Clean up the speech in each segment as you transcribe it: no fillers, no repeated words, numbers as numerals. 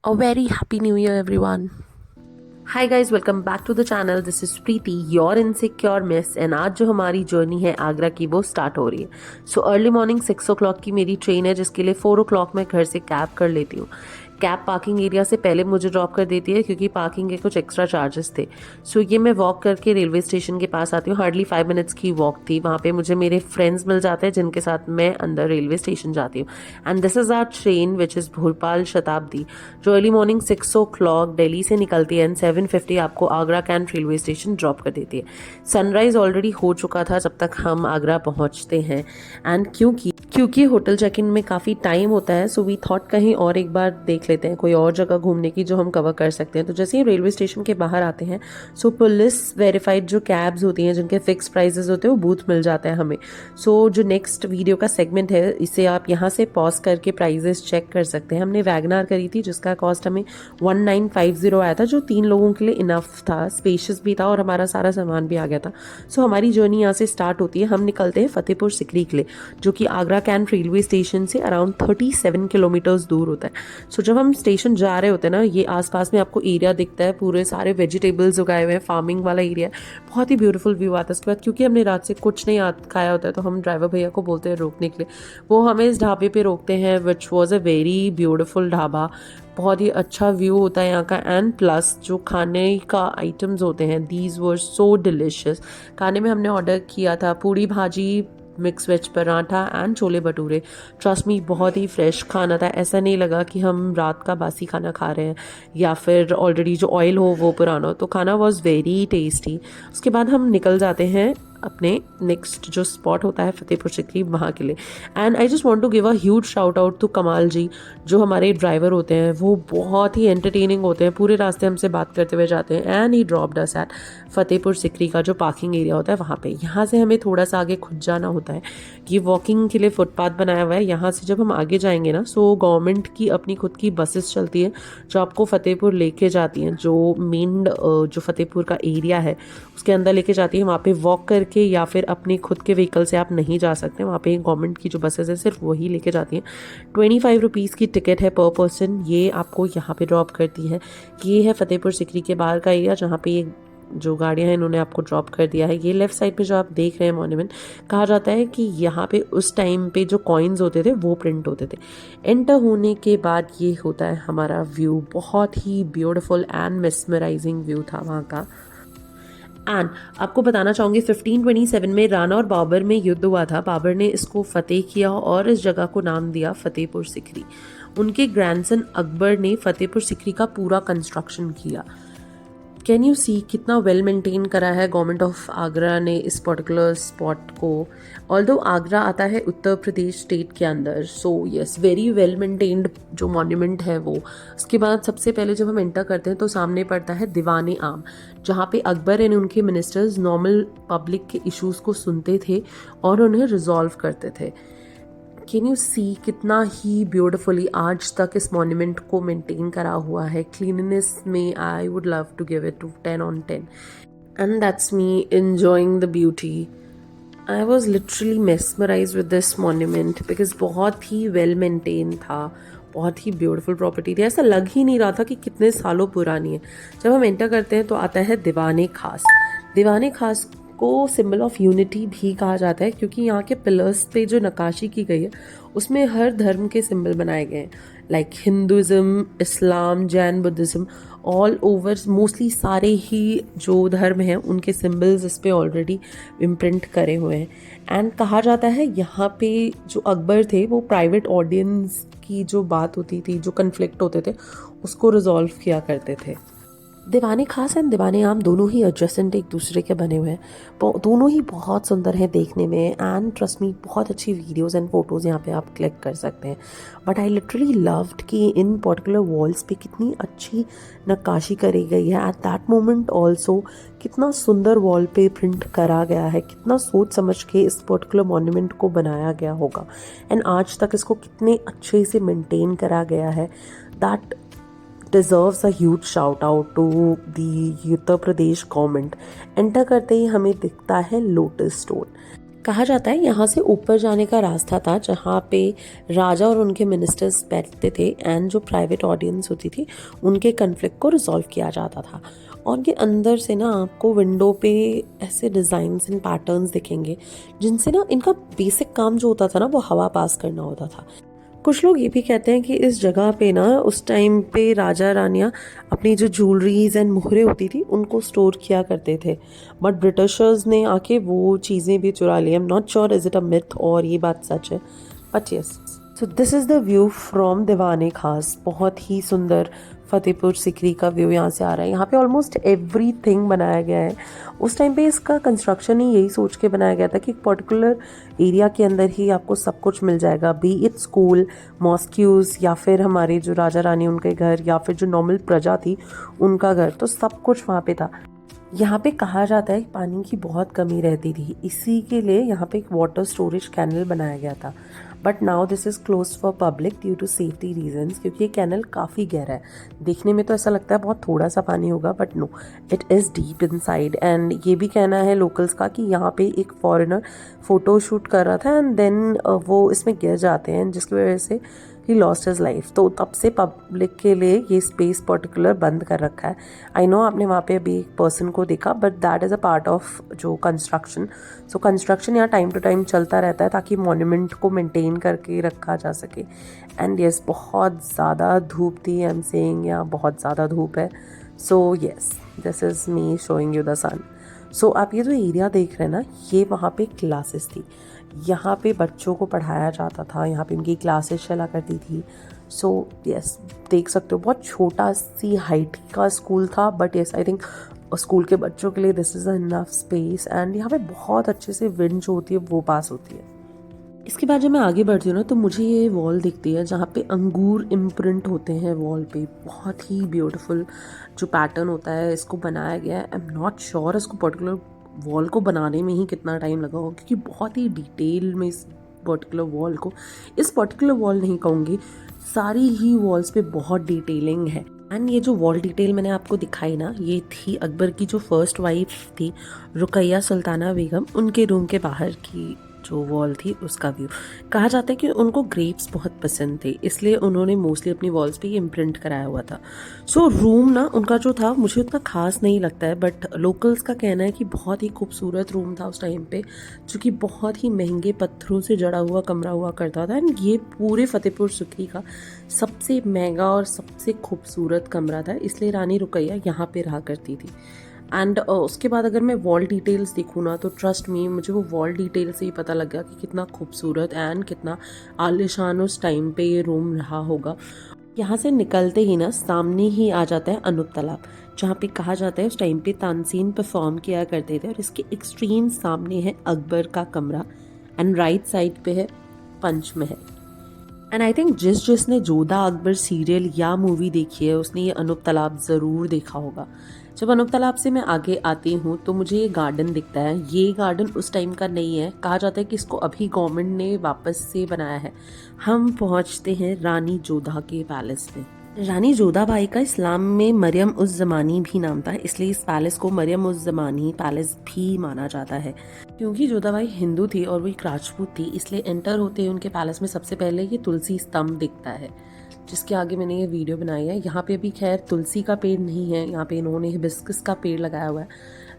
A very happy new year, everyone. Hi guys, welcome back to the channel. This is Preeti, your insecure miss, and आज जो हमारी journey है आगरा की वो start हो रही है. सो अर्ली मॉर्निंग 6 o'clock की मेरी ट्रेन है, जिसके लिए 4 o'clock मैं घर से कैब कर लेती हूँ. कैब पार्किंग एरिया से पहले मुझे ड्रॉप कर देती है क्योंकि पार्किंग के कुछ एक्स्ट्रा चार्जेस थे. सो ये मैं वॉक करके रेलवे स्टेशन के पास आती हूँ. हार्डली 5 minutes की वॉक थी. वहाँ पे मुझे मेरे फ्रेंड्स मिल जाते हैं जिनके साथ मैं अंदर रेलवे स्टेशन जाती हूँ. And this is our train which is Bhopal Shatabdi, जो अर्ली मॉर्निंग 6 o'clock दिल्ली से निकलती है एंड 7:50 आपको Agra cantt railway station drop कर देती है. सनराइज ऑलरेडी हो चुका था जब तक हम आगरा पहुँचते हैं. एंड क्योंकि होटल चेक इन में काफ़ी टाइम होता है, सो वी थॉट कहीं और एक बार देख लेते हैं कोई और जगह घूमने की जो हम कवर कर सकते हैं. तो जैसे ही रेलवे स्टेशन के बाहर आते हैं, सो पुलिस वेरीफाइड जो कैब्स होती हैं जिनके फिक्स प्राइजेस होते हैं वो बूथ मिल जाता है हमें. सो जो नेक्स्ट वीडियो का सेगमेंट है, इसे आप यहाँ से पॉज करके प्राइजेस चेक कर सकते हैं. हमने वैगनार करी थी जिसका कॉस्ट हमें 1950 आया था, जो 3 लोगों के लिए इनफ था, स्पेशियस भी था और हमारा सारा सामान भी आ गया था. सो हमारी जर्नी यहाँ से स्टार्ट होती है. हम निकलते हैं फतेहपुर सिकरी के लिए, जो कि आगरा कैंट रेलवे स्टेशन से अराउंड 37 किलोमीटर्स दूर होता है. सो जब हम स्टेशन जा रहे होते हैं ना, ये आसपास में आपको एरिया दिखता है, पूरे सारे वेजिटेबल्स उगाए हुए हैं, फार्मिंग वाला एरिया है. बहुत ही ब्यूटीफुल व्यू आता है. उसके बाद क्योंकि हमने रात से कुछ नहीं खाया होता है, तो हम ड्राइवर भैया को बोलते हैं रोकने के लिए. वो हमें इस ढाबे पे रोकते हैं, which was a very beautiful dhaba. बहुत ही अच्छा व्यू होता है यहाँ का. एंड प्लस जो खाने का आइटम्स होते हैं, दीज वर सो डिलिशियस. खाने में हमने ऑर्डर किया था puri bhaji, mix veg paratha and chole bhature. Trust me, बहुत ही फ्रेश खाना था. ऐसा नहीं लगा कि हम रात का बासी खाना खा रहे हैं या फिर ऑलरेडी जो ऑयल हो वो पुराना हो. तो खाना वॉज वेरी टेस्टी. उसके बाद हम निकल जाते हैं अपने नेक्स्ट जो स्पॉट होता है फतेहपुर सिकरी, वहाँ के लिए. And I just want to give a huge shout out to Kamal ji, जो हमारे ड्राइवर होते हैं. वो बहुत ही एंटरटेनिंग होते हैं. पूरे रास्ते हमसे बात करते हुए जाते हैं. And he dropped us at Fatehpur Sikri का जो पार्किंग एरिया होता है वहाँ पे. यहाँ से हमें थोड़ा सा आगे खुद जाना होता है. ये वॉकिंग के लिए फुटपाथ बनाया हुआ है. यहाँ से जब हम आगे जाएंगे ना, सो गवर्नमेंट की अपनी खुद की बसेस चलती हैं जो आपको फतेहपुर लेके जाती हैं, जो मेन जो फतेहपुर का एरिया है उसके अंदर लेके जाती है. वहाँ पे वॉक करके या फिर अपने खुद के व्हीकल से आप नहीं जा सकते. वहाँ पे गवर्नमेंट की जो बसेस है सिर्फ वही लेके जाती हैं. 25 रुपीज़ की टिकट है पर पर्सन. ये आपको यहाँ पे ड्रॉप करती है. ये है फतेहपुर सिकरी के बाहर का एरिया जहाँ पे ये जो गाड़ियाँ हैं इन्होंने आपको ड्रॉप कर दिया है. ये लेफ्ट साइड पे जो आप देख रहे हैं मॉन्यूमेंट, कहा जाता है कि यहाँ पे उस टाइम पे जो कॉइन्स होते थे वो प्रिंट होते थे. एंटर होने के बाद ये होता है हमारा व्यू. बहुत ही ब्यूटीफुल एंड मेस्मराइजिंग व्यू था वहाँ का. एंड आपको बताना चाहूँगी 1527 में राणा और बाबर में युद्ध हुआ था. बाबर ने इसको फतेह किया और इस जगह को नाम दिया फतेहपुर सिकरी. उनके ग्रैंडसन अकबर ने फतेहपुर सिकरी का पूरा कंस्ट्रक्शन किया. कैन यू सी कितना वेल मेंटेन करा है गवर्नमेंट ऑफ आगरा ने इस पर्टिकुलर स्पॉट को. ऑल्दो आगरा आता है उत्तर प्रदेश स्टेट के अंदर, so yes, very well maintained जो मॉन्यूमेंट है वो. उसके बाद सबसे पहले जब हम एंटर करते हैं तो सामने पड़ता है दीवाने आम, जहाँ पे अकबर एंड उनके मिनिस्टर्स नॉर्मल पब्लिक के इश्यूज़ को सुनते थे और उन्हें रिजॉल्व करते थे. कैन यू सी कितना ही ब्यूटिफुली आज तक इस मॉन्यूमेंट को मेंटेन करा हुआ है. क्लीननेस में I would love to give it to 10/10. And that's me enjoying the beauty. I was literally mesmerise with this monument because बहुत ही वेल मेंटेन था. बहुत ही ब्यूटीफुल प्रॉपर्टी थी. ऐसा लग ही नहीं रहा था कि कितने सालों पुरानी है. जब हम एंटर करते हैं तो आता है दीवाने खास. दीवाने खास को सिंबल ऑफ यूनिटी भी कहा जाता है क्योंकि यहाँ के पिलर्स पे जो नक्काशी की गई है उसमें हर धर्म के सिंबल बनाए गए हैं. Like Hinduism, Islam, Jain, Buddhism, all over mostly सारे ही जो धर्म हैं उनके सिंबल्स इस पे ऑलरेडी इम्प्रिंट करे हुए हैं. एंड कहा जाता है यहाँ पे जो अकबर थे वो प्राइवेट ऑडियंस की जो बात होती थी, जो कन्फ्लिक्ट होते थे, उसको रिजॉल्व किया करते थे. दीवाने खास एंड दीवाने आम दोनों ही एडजेसेंट एक दूसरे के बने हुए हैं. दोनों ही बहुत सुंदर हैं देखने में. एंड ट्रस्ट मी, बहुत अच्छी वीडियोस एंड फोटोज़ यहाँ पे आप क्लिक कर सकते हैं. बट आई लिटरली लव्ड कि इन पर्टिकुलर वॉल्स पे कितनी अच्छी नक्काशी करी गई है. एट दैट मोमेंट ऑल्सो कितना सुंदर वॉल पे प्रिंट करा गया है. कितना सोच समझ के इस पर्टिकुलर मॉन्यूमेंट को बनाया गया होगा. एंड आज तक इसको कितने अच्छे से मेंटेन करा गया है. That deserves a huge shout out to the Uttar Pradesh government. Enter करते ही हमें दिखता है लोटस स्टोन. कहा जाता है यहाँ से ऊपर जाने का रास्ता था जहाँ पे राजा और उनके मिनिस्टर्स बैठते थे एंड जो प्राइवेट ऑडियंस होती थी उनके कन्फ्लिक्ट को रिजॉल्व किया जाता था। और ये अंदर से ना आपको विंडो पे ऐसे डिज़ाइंस एंड पैटर्न्स दिखेंगे जिनसे ना इनका बेसिक काम जो होता था ना वो हवा पास करना होता था। कुछ लोग ये भी कहते हैं कि इस जगह पे ना उस टाइम पे राजा रानियाँ अपनी जो ज्वेलरीज एंड मोहरें होती थी उनको स्टोर किया करते थे, बट ब्रिटिशर्स ने आके वो चीज़ें भी चुरा ली। I am not sure is it a myth और ये बात सच है, but yes. So this is the view from Diwan-e Khas. बहुत ही सुंदर फतेहपुर सिकरी का व्यू यहाँ से आ रहा है। यहाँ पे ऑलमोस्ट एवरीथिंग बनाया गया है। उस टाइम पे इसका कंस्ट्रक्शन ही यही सोच के बनाया गया था कि एक पर्टिकुलर एरिया के अंदर ही आपको सब कुछ मिल जाएगा, बी इट स्कूल, मॉस्क्यूज या फिर हमारे जो राजा रानी उनके घर या फिर जो नॉर्मल प्रजा थी उनका घर, तो सब कुछ वहाँ पे था। यहाँ पे कहा जाता है कि पानी की बहुत कमी रहती थी, इसी के लिए यहाँ पे एक वाटर स्टोरेज कैनल बनाया गया था। But now this is close for public due to safety reasons, क्योंकि ये कैनल काफ़ी गहरा है। देखने में तो ऐसा लगता है बहुत थोड़ा सा पानी होगा, but no, it is deep inside. And ये भी कहना है लोकल्स का कि यहाँ पे एक फॉरेनर फ़ोटो शूट कर रहा था एंड देन वो इसमें गिर जाते हैं, जिसकी वजह से ही लॉस्ट हिज लाइफ। तो तब से पब्लिक के लिए ये स्पेस पर्टिकुलर बंद कर रखा है। आई नो आपने वहाँ पे अभी एक पर्सन को देखा, but that is a part of जो कंस्ट्रक्शन। सो कंस्ट्रक्शन यहाँ टाइम टू टाइम चलता रहता है ताकि मॉन्यूमेंट को मेंटेन करके रखा जा सके। एंड यस, बहुत ज़्यादा धूप थी, आई एम सेइंग यहाँ बहुत ज़्यादा धूप है। So yes, this is me showing you the sun. So आप ये जो एरिया देख रहे हैं ना, ये वहाँ पे क्लासेस थी। यहाँ पे बच्चों को पढ़ाया जाता था, यहाँ पे उनकी क्लासेस चला करती थी। सो यस, देख सकते हो बहुत छोटा सी हाइट का स्कूल था, but yes I think school के बच्चों के लिए this is enough space. And यहाँ पे बहुत अच्छे से विंड जो होती है वो पास होती है। इसके बाद जब मैं आगे बढ़ती हूँ ना तो मुझे ये वॉल दिखती है जहाँ पे अंगूर इम्प्रिंट होते हैं वॉल पे। बहुत ही ब्यूटीफुल जो पैटर्न होता है इसको बनाया गया है। आई एम नॉट श्योर इसको पर्टिकुलर वॉल को बनाने में ही कितना टाइम लगा होगा, क्योंकि बहुत ही डिटेल में इस पर्टिकुलर वॉल को, इस पर्टिकुलर वॉल नहीं कहूँगी, सारी ही वॉल्स पे बहुत डिटेलिंग है। एंड ये जो वॉल डिटेल मैंने आपको दिखाई ना, ये थी अकबर की जो फर्स्ट वाइफ थी रुकैया सुल्ताना बेगम, उनके रूम के बाहर की जो वॉल थी उसका व्यू। कहा जाता है कि उनको ग्रेप्स बहुत पसंद थे, इसलिए उन्होंने मोस्टली अपनी वॉल्स पे ये इम्प्रिंट कराया हुआ था। सो रूम ना उनका जो था मुझे उतना खास नहीं लगता है, बट लोकल्स का कहना है कि बहुत ही खूबसूरत रूम था उस टाइम पे, जो कि बहुत ही महंगे पत्थरों से जड़ा हुआ कमरा हुआ करता था। एंड ये पूरे फतेहपुर सिकरी का सबसे महंगा और सबसे खूबसूरत कमरा था, इसलिए रानी रुकैया यहाँ पे रहा करती थी। एंड उसके बाद अगर मैं वॉल डिटेल्स देखूँ ना तो ट्रस्ट मी, मुझे वो वॉल डिटेल से ही पता लग गया कि कितना खूबसूरत एंड कितना आलिशान उस टाइम पे ये रूम रहा होगा। यहाँ से निकलते ही ना सामने ही आ जाता है अनूप तालाब, जहाँ पे कहा जाता है उस टाइम पे तानसेन परफॉर्म किया करते थे। और इसके एक्सट्रीम सामने है अकबर का कमरा एंड राइट साइड पे है पंचमहल। एंड आई थिंक जिसने जोधा अकबर सीरियल या मूवी देखी है उसने ये अनूप तालाब ज़रूर देखा होगा। जब अनूप तालाब से मैं आगे आती हूँ तो मुझे ये गार्डन दिखता है। ये गार्डन उस टाइम का नहीं है, कहा जाता है कि इसको अभी गवर्नमेंट ने वापस से बनाया है। हम पहुँचते हैं रानी जोधा के पैलेस में। रानी जोधाबाई का इस्लाम में मरियम उज़ ज़मानी भी नाम था, इसलिए इस पैलेस को मरियम उज़ ज़मानी पैलेस भी माना जाता है। क्योंकि जोधाबाई हिंदू थी और वो एक राजपूत थी, इसलिए एंटर होते ही उनके पैलेस में सबसे पहले ये तुलसी स्तंभ दिखता है, जिसके आगे मैंने ये वीडियो बनाई है। यहाँ पे अभी खैर तुलसी का पेड़ नहीं है, यहाँ पे इन्होंने हिबिस्कस का पेड़ लगाया हुआ है।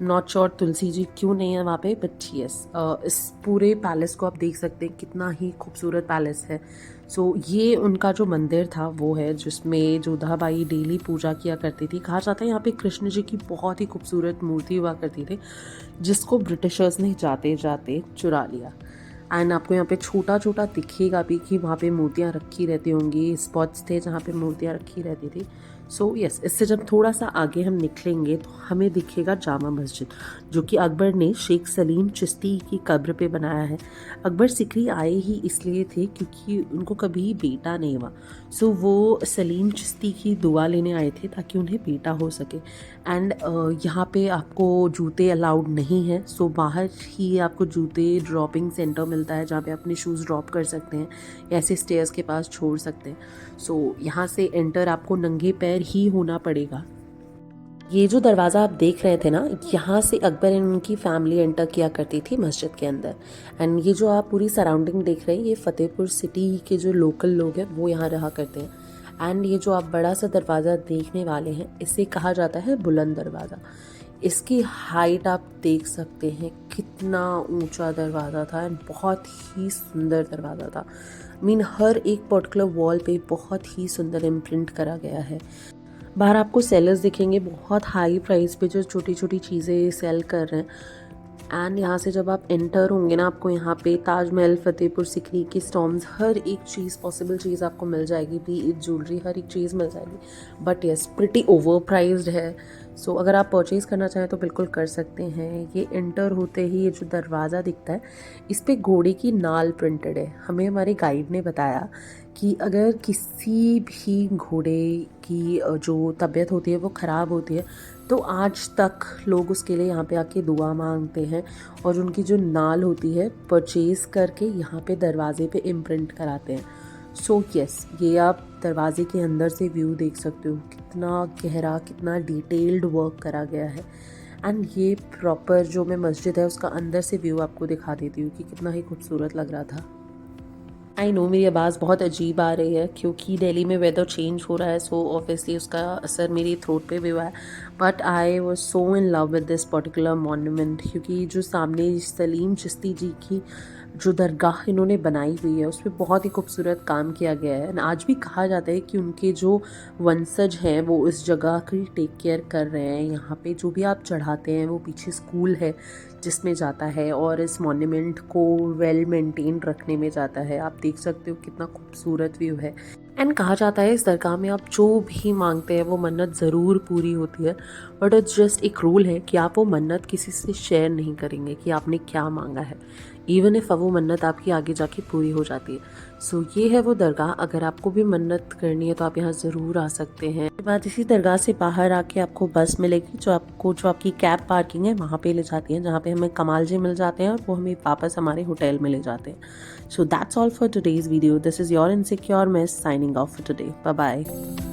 नॉट श्योर तुलसी जी क्यों नहीं है वहाँ पे, बट यस, इस पूरे पैलेस को आप देख सकते हैं, कितना ही खूबसूरत पैलेस है। सो ये उनका जो मंदिर था वो है जिसमें जोधाबाई डेली पूजा किया करती थी। कहा जाता है यहाँ पे कृष्ण जी की बहुत ही खूबसूरत मूर्ति हुआ करती थी, जिसको ब्रिटिशर्स ने जाते जाते चुरा लिया। एंड आपको यहाँ पे छोटा छोटा दिखेगा भी कि वहाँ पे मूर्तियाँ रखी रहती होंगी, स्पॉट्स थे जहाँ पे मूर्तियाँ रखी रहती थी। सो यस, इससे जब थोड़ा सा आगे हम निकलेंगे तो हमें दिखेगा जामा मस्जिद, जो कि अकबर ने शेख सलीम चिश्ती की कब्र पे बनाया है। अकबर सिकरी आए ही इसलिए थे क्योंकि उनको कभी बेटा नहीं हुआ। सो वो सलीम चिश्ती की दुआ लेने आए थे ताकि उन्हें बेटा हो सके। एंड यहाँ पे आपको जूते अलाउड नहीं है, सो बाहर ही आपको जूते ड्रॉपिंग सेंटर मिलता है जहाँ पे अपने शूज़ ड्रॉप कर सकते हैं, ऐसे स्टेयर्स के पास छोड़ सकते हैं। सो यहाँ से एंटर आपको नंगे पैर ही होना पड़ेगा। ये जो दरवाज़ा आप देख रहे थे ना, यहाँ से अकबर एंड उनकी फैमिली एंटर किया करती थी मस्जिद के अंदर। एंड ये जो आप पूरी सराउंडिंग देख रहे हैं, ये फ़तेहपुर सिटी के जो लोकल लोग हैं वो यहाँ रहा करते हैं। एंड ये जो आप बड़ा सा दरवाज़ा देखने वाले हैं, इसे कहा जाता है बुलंद दरवाज़ा। इसकी हाइट आप देख सकते हैं, कितना ऊंचा दरवाज़ा था एंड बहुत ही सुंदर दरवाज़ा था। हर एक पर्टिकुलर वॉल पे बहुत ही सुंदर इम्प्रिंट करा गया है। बाहर आपको सेलर्स दिखेंगे बहुत हाई प्राइस पे जो छोटी छोटी चीज़ें सेल कर रहे हैं। एंड यहाँ से जब आप एंटर होंगे ना, आपको यहाँ पे ताजमहल, फतेहपुर सिकरी की स्टोन्स, हर एक चीज़ पॉसिबल चीज़ आपको मिल जाएगी, भी ज्वेलरी, हर एक चीज़ मिल जाएगी। But yes, pretty over prized है। सो अगर आप परचेज़ करना चाहें तो बिल्कुल कर सकते हैं। ये एंटर होते ही ये जो दरवाज़ा दिखता है, इस पर घोड़े की नाल प्रिंटेड है। हमें हमारे गाइड ने बताया कि अगर किसी भी घोड़े की जो तबीयत होती है वो ख़राब होती है, तो आज तक लोग उसके लिए यहाँ पे आके दुआ मांगते हैं और उनकी जो नाल होती है परचेज़ करके यहाँ पे दरवाजे पे इम्प्रिंट कराते हैं। सो यस, ये आप दरवाजे के अंदर से व्यू देख सकते हो, कितना गहरा, कितना डिटेल्ड वर्क करा गया है। एंड ये प्रॉपर जो मैं मस्जिद है उसका अंदर से व्यू आपको दिखा देती हूँ कि कितना ही खूबसूरत लग रहा था। आई नो मेरी आवाज़ बहुत अजीब आ रही है क्योंकि दिल्ली में वेदर चेंज हो रहा है, सो ऑब्वियसली उसका असर मेरी थ्रोट पे भी हुआ है। But I was so in love with this particular monument, क्योंकि जो सामने सलीम चिश्ती जी की जो दरगाह इन्होंने बनाई हुई है उस पर बहुत ही खूबसूरत काम किया गया है। आज भी कहा जाता है कि उनके जो वंशज हैं वो इस जगह की टेक केयर कर रहे हैं। यहाँ पे जो भी आप चढ़ाते हैं वो पीछे स्कूल है जिसमें जाता है और इस मॉन्यूमेंट को वेल मेंटेन रखने में जाता है। आप देख सकते हो कितना खूबसूरत व्यू है। एंड कहा जाता है इस दरगाह में आप जो भी मांगते हैं वो मन्नत ज़रूर पूरी होती है। बट इट्स जस्ट एक रूल है कि आप वो मन्नत किसी से शेयर नहीं करेंगे कि आपने क्या मांगा है, इवन इफ़ वो मन्नत आपकी आगे जाके पूरी हो जाती है। सो ये है वो दरगाह। अगर आपको भी मन्नत करनी है तो आप यहाँ ज़रूर आ सकते हैं। उसके बाद इसी दरगाह से बाहर आके आपको बस मिलेगी जो आपकी कैब पार्किंग है वहाँ पे ले जाती है, जहाँ पे हमें कमाल जी मिल जाते हैं और वो हमें वापस हमारे होटल में ले जाते हैं। So that's all for today's video. This is your insecure miss signing off for today. Bye bye.